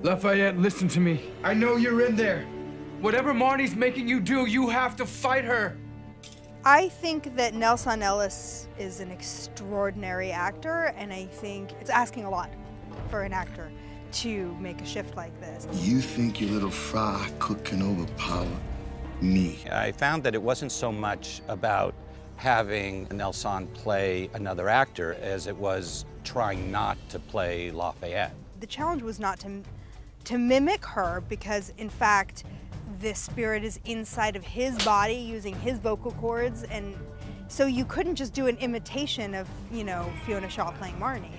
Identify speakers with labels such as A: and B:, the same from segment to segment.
A: Lafayette, listen to me. I know you're in there. Whatever Marnie's making you do, you have to fight her.
B: I think that Nelson Ellis is an extraordinary actor, and I think it's asking a lot for an actor to make a shift like this.
C: You think your little fry cook can overpower me?
D: I found that it wasn't so much about having Nelson play another actor as it was trying not to play Lafayette.
B: The challenge was not to mimic her, because in fact the spirit is inside of his body using his vocal cords, and so you couldn't just do an imitation of, you know, Fiona Shaw playing Marnie.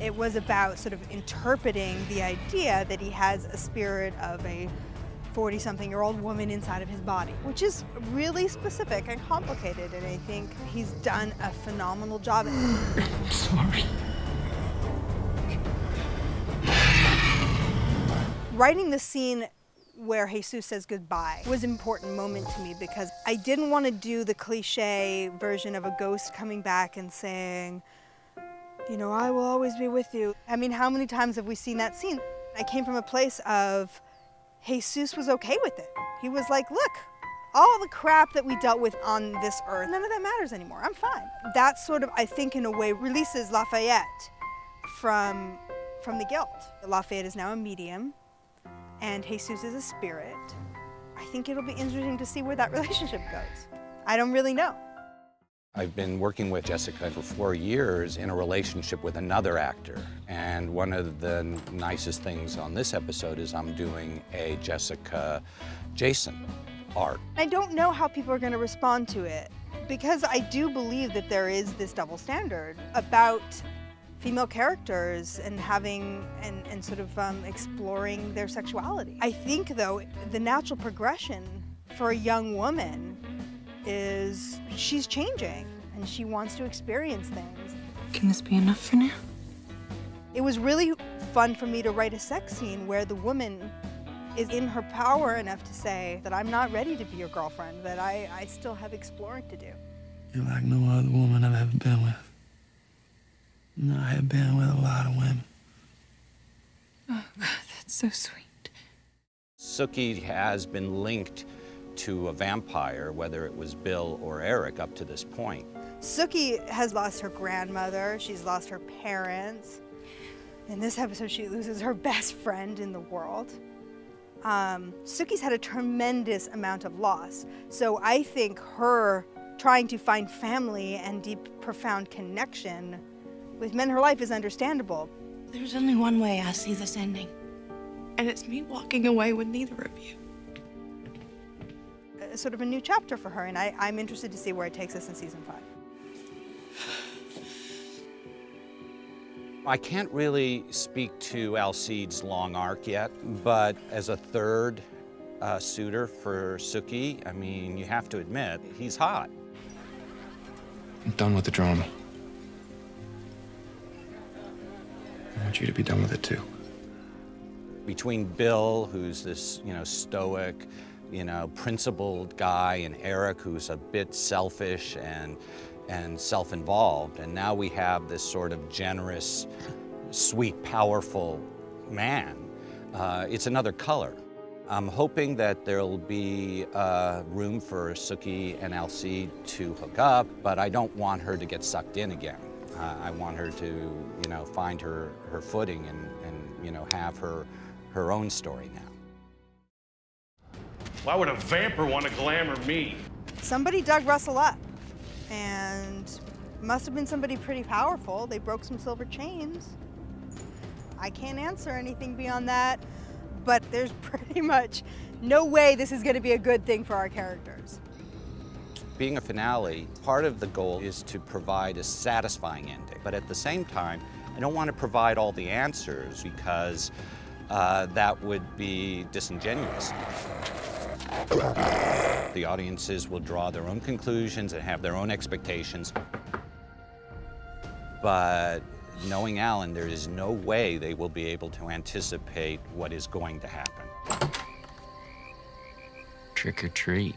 B: It was about sort of interpreting the idea that he has a spirit of a 40-something-year-old woman inside of his body, which is really specific and complicated, and I think he's done a phenomenal job.
A: I'm sorry.
B: Writing the scene where Jesus says goodbye was an important moment to me, because I didn't want to do the cliche version of a ghost coming back and saying, you know, I will always be with you. I mean, how many times have we seen that scene? I came from a place of Jesus was okay with it. He was like, look, all the crap that we dealt with on this earth, none of that matters anymore. I'm fine. That sort of, I think, in a way, releases Lafayette from the guilt. Lafayette is now a medium, and Jesus is a spirit. I think it'll be interesting to see where that relationship goes. I don't really know.
D: I've been working with Jessica for 4 years in a relationship with another actor. And one of the nicest things on this episode is I'm doing a Jessica Jason arc.
B: I don't know how people are going to respond to it, because I do believe that there is this double standard about female characters and having and sort of exploring their sexuality. I think, though, the natural progression for a young woman is she's changing and she wants to experience things.
E: Can this be enough for now?
B: It was really fun for me to write a sex scene where the woman is in her power enough to say that I'm not ready to be your girlfriend, that I still have exploring to do.
C: You're like no other woman I've ever been with. No, I have been with a lot of women.
E: Oh, God, that's so sweet.
D: Sookie has been linked to a vampire, whether it was Bill or Eric up to this point.
B: Sookie has lost her grandmother, she's lost her parents. In this episode, she loses her best friend in the world. Sookie's had a tremendous amount of loss. So I think her trying to find family and deep, profound connection with men in her life is understandable.
E: There's only one way I see this ending, and it's me walking away with neither of you.
B: Sort of a new chapter for her, and I'm interested to see where it takes us in season 5.
D: I can't really speak to Alcide's long arc yet, but as a third suitor for Sookie, I mean, you have to admit, he's hot.
F: I'm done with the drama. I want you to be done with it too.
D: Between Bill, who's this, stoic, principled guy, and Eric, who's a bit selfish and self-involved, and now we have this sort of generous, sweet, powerful man. It's another color. I'm hoping that there'll be room for Sookie and Alcide to hook up, but I don't want her to get sucked in again. I want her to, find her footing and have her own story now.
G: Why would a vampire want to glamour me?
B: Somebody dug Russell up, and must have been somebody pretty powerful. They broke some silver chains. I can't answer anything beyond that, but there's pretty much no way this is going to be a good thing for our characters.
D: Being a finale, part of the goal is to provide a satisfying ending, but at the same time, I don't want to provide all the answers because that would be disingenuous. The audiences will draw their own conclusions and have their own expectations. But knowing Alan, there is no way they will be able to anticipate what is going to happen.
F: Trick or treat.